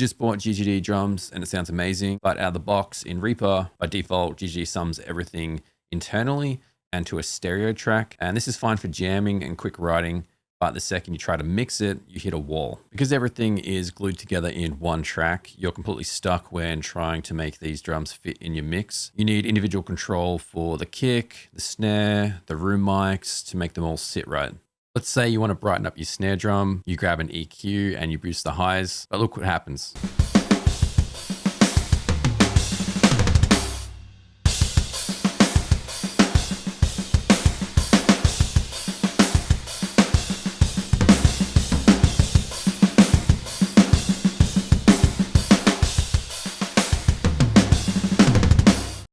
just bought GGD drums and it sounds amazing, but out of the box in Reaper, by default, GGD sums everything internally and to a stereo track. And this is fine for jamming and quick writing, but the second you try to mix it, you hit a wall. Because everything is glued together in one track, you're completely stuck when trying to make these drums fit in your mix. You need individual control for the kick, the snare, the room mics to make them all sit right. Let's say you want to brighten up your snare drum, you grab an EQ and you boost the highs, but look what happens.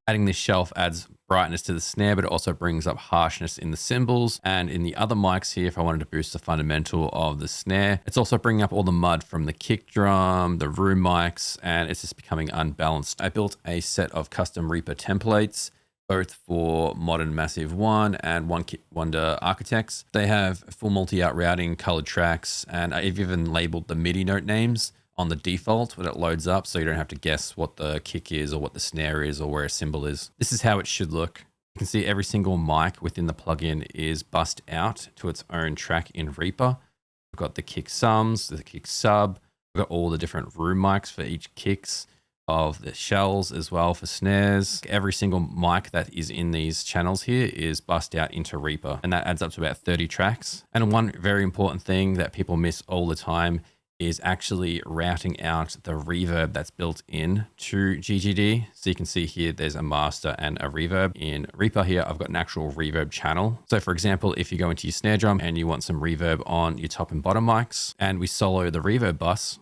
Adding this shelf adds brightness to the snare, but it also brings up harshness in the cymbals. And in the other mics here, if I wanted to boost the fundamental of the snare, it's also bringing up all the mud from the kick drum, the room mics, and it's just becoming unbalanced. I built a set of custom Reaper templates, both for Modern Massive 1 and One Kit Wonder Architects. They have full multi-out routing, colored tracks, and I've even labeled the MIDI note names on the default when it loads up, so you don't have to guess what the kick is or what the snare is or where a cymbal is. This is how it should look. You can see every single mic within the plugin is bussed out to its own track in Reaper. We've got the kick sums, the kick sub, we've got all the different room mics for each kicks, of the shells as well for snares. Every single mic that is in these channels here is bussed out into Reaper, and that adds up to about 30 tracks. And one very important thing that people miss all the time is actually routing out the reverb that's built in to GGD. So you can see here, there's a master and a reverb. In Reaper here, I've got an actual reverb channel. So for example, if you go into your snare drum and you want some reverb on your top and bottom mics, and we solo the reverb bus,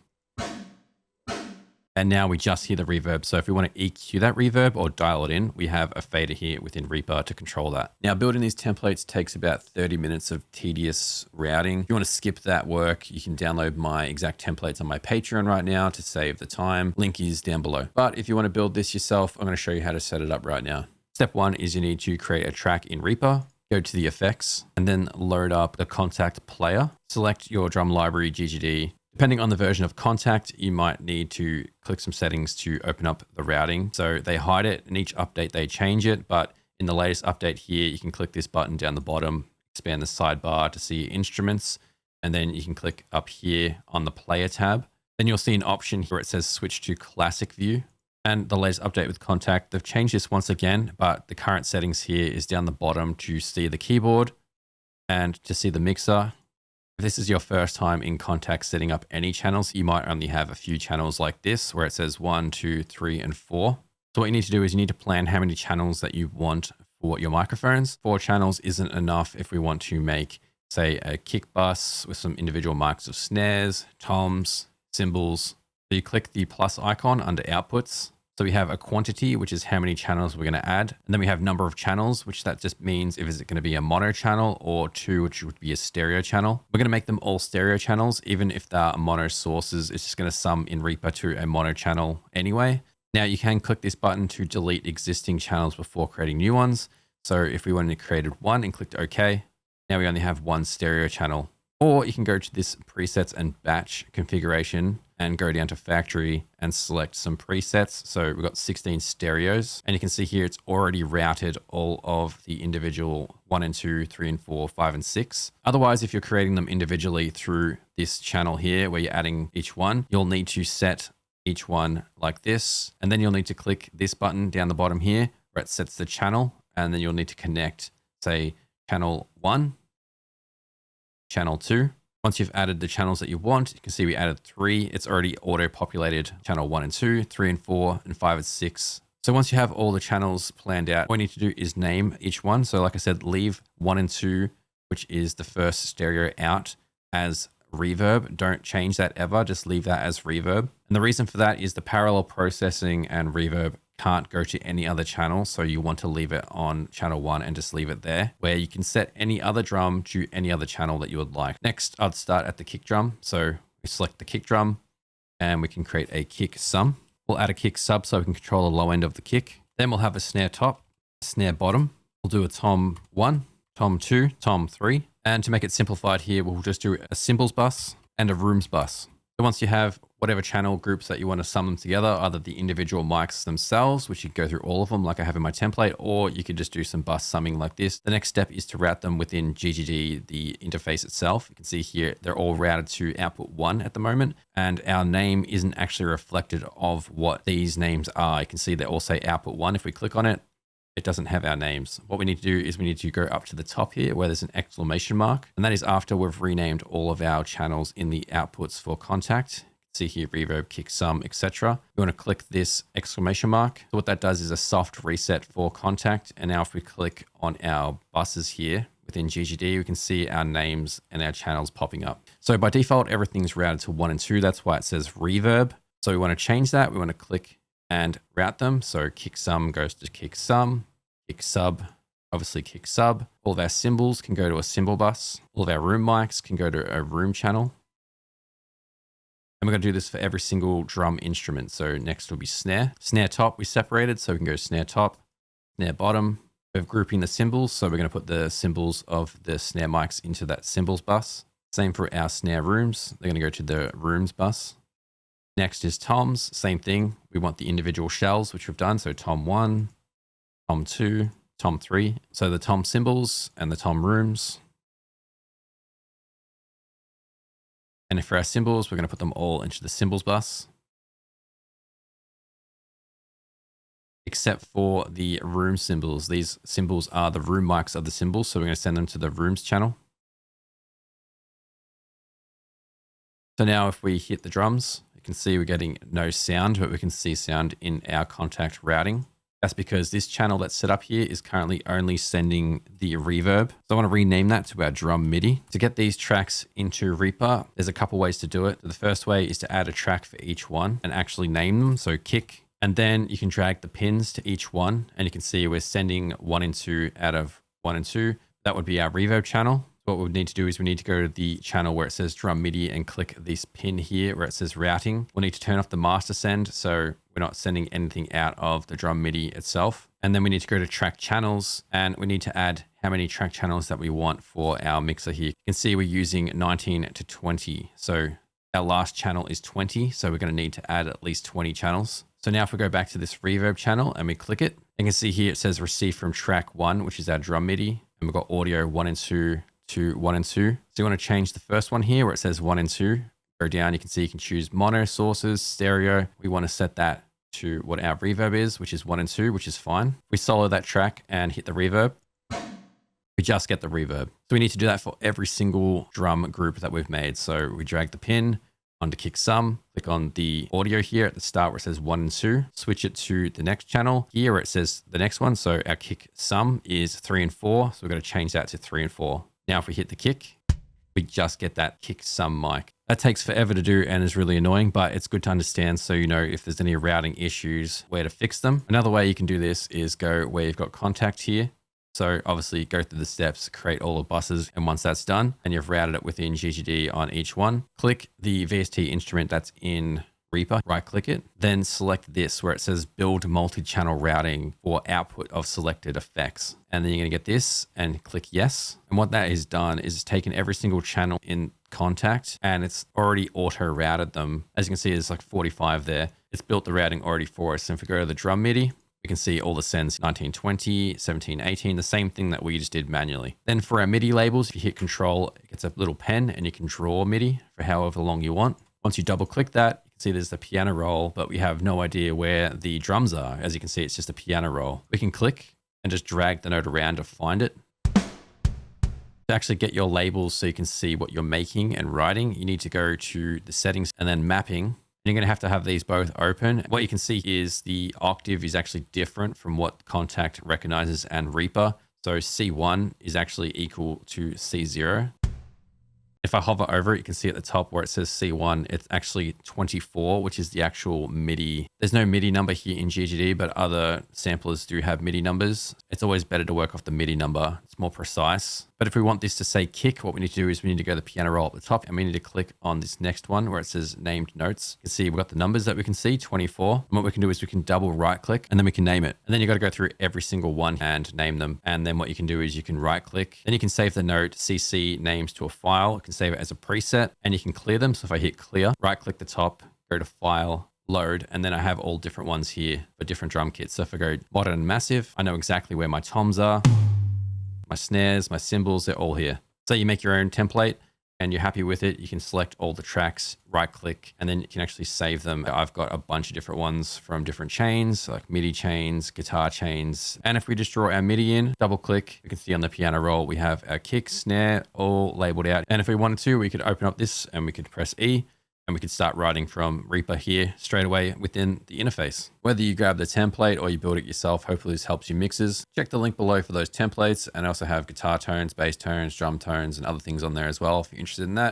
and now we just hear the reverb. So if we want to EQ that reverb or dial it in, we have a fader here within Reaper to control that. Now, building these templates takes about 30 minutes of tedious routing. If you want to skip that work, you can download my exact templates on my Patreon right now to save the time. Link is down below. But if you want to build this yourself, I'm going to show you how to set it up right now. Step one is you need to create a track in Reaper. Go to the effects and then load up the Kontakt player. Select your drum library, GGD. Depending on the version of Kontakt, you might need to click some settings to open up the routing. So they hide it, and each update they change it. But in the latest update here, you can click this button down the bottom, expand the sidebar to see instruments, and then you can click up here on the player tab. Then you'll see an option here where it says switch to classic view. And the latest update with Kontakt, they've changed this once again, but the current settings here is down the bottom to see the keyboard and to see the mixer. If this is your first time in Kontakt setting up any channels, you might only have a few channels like this where it says 1, 2, 3, and 4. So what you need to do is you need to plan how many channels that you want for your microphones. 4 channels isn't enough if we want to make, say, a kick bus with some individual mics of snares, toms, cymbals. So you click the plus icon under outputs. So we have a quantity, which is how many channels we're going to add. And then we have number of channels, which that just means if is it going to be a mono channel, or 2, which would be a stereo channel. We're going to make them all stereo channels. Even if they're mono sources, it's just going to sum in Reaper to a mono channel anyway. Now you can click this button to delete existing channels before creating new ones. So if we wanted to create one and clicked OK, now we only have 1 stereo channel. Or you can go to this presets and batch configuration and go down to factory and select some presets. So we've got 16 stereos, and you can see here it's already routed all of the individual 1 and 2, 3 and 4, 5 and 6. Otherwise, if you're creating them individually through this channel here where you're adding each one, you'll need to set each one like this. And then you'll need to click this button down the bottom here where it sets the channel. And then you'll need to connect, say, channel 1, channel 2. Once you've added the channels that you want, you can see we added 3. It's already auto-populated channel 1 and 2, 3 and 4, and 5 and 6. So once you have all the channels planned out, what you need to do is name each one. So like I said, leave 1 and 2, which is the first stereo out, as reverb. Don't change that ever. Just leave that as reverb. And the reason for that is the parallel processing and reverb can't go to any other channel. So you want to leave it on channel 1 and just leave it there, where you can set any other drum to any other channel that you would like. Next, I'd start at the kick drum. So we select the kick drum and we can create a kick sum. We'll add a kick sub so we can control the low end of the kick. Then we'll have a snare top, snare bottom. We'll do a tom 1, tom 2, tom 3. And to make it simplified here, we'll just do a cymbals bus and a rooms bus. So once you have whatever channel groups that you want to sum them together, either the individual mics themselves, which you go through all of them like I have in my template, or you could just do some bus summing like this. The next step is to route them within GGD, the interface itself. You can see here, they're all routed to output 1 at the moment, and our name isn't actually reflected of what these names are. You can see they all say output 1. If we click on it, it doesn't have our names. What we need to do is we need to go up to the top here where there's an exclamation mark. And that is after we've renamed all of our channels in the outputs for Kontakt. See here, reverb, kick, sum, etc. You want to click this exclamation mark. So what that does is a soft reset for Kontakt. And now if we click on our buses here within GGD, we can see our names and our channels popping up. So by default, everything's routed to 1 and 2. That's why it says reverb. So we want to change that. We want to click and route them. So kick sum goes to kick sum, kick sub, obviously kick sub. All of our cymbals can go to a cymbal bus. All of our room mics can go to a room channel. And we're going to do this for every single drum instrument. So next will be snare. Snare top we separated, so we can go snare top, snare bottom. We're grouping the cymbals, so we're going to put the cymbals of the snare mics into that cymbals bus. Same for our snare rooms. They're going to go to the rooms bus. Next is toms, same thing. We want the individual shells, which we've done. So tom 1, tom 2, tom 3. So the tom cymbals and the tom rooms. And for our cymbals, we're going to put them all into the cymbals bus. Except for the room cymbals. These cymbals are the room mics of the cymbals. So we're going to send them to the rooms channel. So now if we hit the drums, you can see we're getting no sound, but we can see sound in our Kontakt routing. That's because this channel that's set up here is currently only sending the reverb. So I want to rename that to our drum MIDI. To get these tracks into Reaper, there's a couple ways to do it. So the first way is to add a track for each one and actually name them. So kick, and then you can drag the pins to each one. And you can see we're sending 1 and 2 out of 1 and 2. That would be our reverb channel. What we would need to do is we need to go to the channel where it says drum MIDI and click this pin here where it says routing. We'll need to turn off the master send, so we're not sending anything out of the drum MIDI itself. And then we need to go to track channels, and we need to add how many track channels that we want for our mixer here. You can see we're using 19 to 20. So our last channel is 20. So we're going to need to add at least 20 channels. So now if we go back to this reverb channel and we click it, you can see here it says receive from track 1, which is our drum MIDI. And we've got audio 1 and 2 to 1 and 2. So you want to change the first one here where it says 1 and 2. Go down, you can see you can choose mono sources, stereo. We want to set that to what our reverb is, which is 1 and 2, which is fine. We solo that track and hit the reverb, we just get the reverb. So we need to do that for every single drum group that we've made. So we drag the pin onto kick sum, click on the audio here at the start where it says 1 and 2, switch it to the next channel here where it says the next one. So our kick sum is 3 and 4. So we're going to change that to 3 and 4. Now, if we hit the kick, we just get that kick sum mic. That takes forever to do and is really annoying, but it's good to understand so you know if there's any routing issues, where to fix them. Another way you can do this is go where you've got Kontakt here. So obviously go through the steps, create all the buses. And once that's done and you've routed it within GGD on each one, click the VST instrument that's in Reaper, right click it, then select this where it says build multi-channel routing for output of selected effects. And then you're going to get this and click yes. And what that has done is it's taken every single channel in Kontakt and it's already auto routed them. As you can see, there's like 45 there. It's built the routing already for us. And if we go to the drum MIDI, we can see all the sends 1920, 1718, the same thing that we just did manually. Then for our MIDI labels, if you hit control, it gets a little pen and you can draw MIDI for however long you want. Once you double click that, you can see there's the piano roll, but we have no idea where the drums are. As you can see, it's just a piano roll. We can click and just drag the note around to find it. To actually get your labels so you can see what you're making and writing, you need to go to the settings and then mapping. You're going to have these both open. What you can see is the octave is actually different from what Kontakt recognizes and Reaper. So C1 is actually equal to C0. If I hover over it, you can see at the top where it says C1, it's actually 24, which is the actual MIDI. There's no MIDI number here in GGD, but other samplers do have MIDI numbers. It's always better to work off the MIDI number. It's more precise. But if we want this to say kick, what we need to do is we need to go to the piano roll at the top and we need to click on this next one where it says named notes. You can see we've got the numbers that we can see, 24. And what we can do is we can double right click and then we can name it. And then you got to go through every single one and name them. And then what you can do is you can right click, then you can save the note CC names to a file. You can save it as a preset and you can clear them. So if I hit clear, right click the top, go to file, load, and then I have all different ones here for different drum kits. So if I go modern and massive, I know exactly where my toms are, my snares, my cymbals, they're all here. So you make your own template and you're happy with it, you can select all the tracks, right click, and then you can actually save them. I've got a bunch of different ones from different chains, like MIDI chains, guitar chains. And if we just draw our MIDI in, double click, you can see on the piano roll, we have our kick, snare, all labeled out. And if we wanted to, we could open up this and we could press E, and we can start writing from Reaper here straight away within the interface. Whether you grab the template or you build it yourself, hopefully this helps you mixes. Check the link below for those templates, and I also have guitar tones, bass tones, drum tones, and other things on there as well if you're interested in that.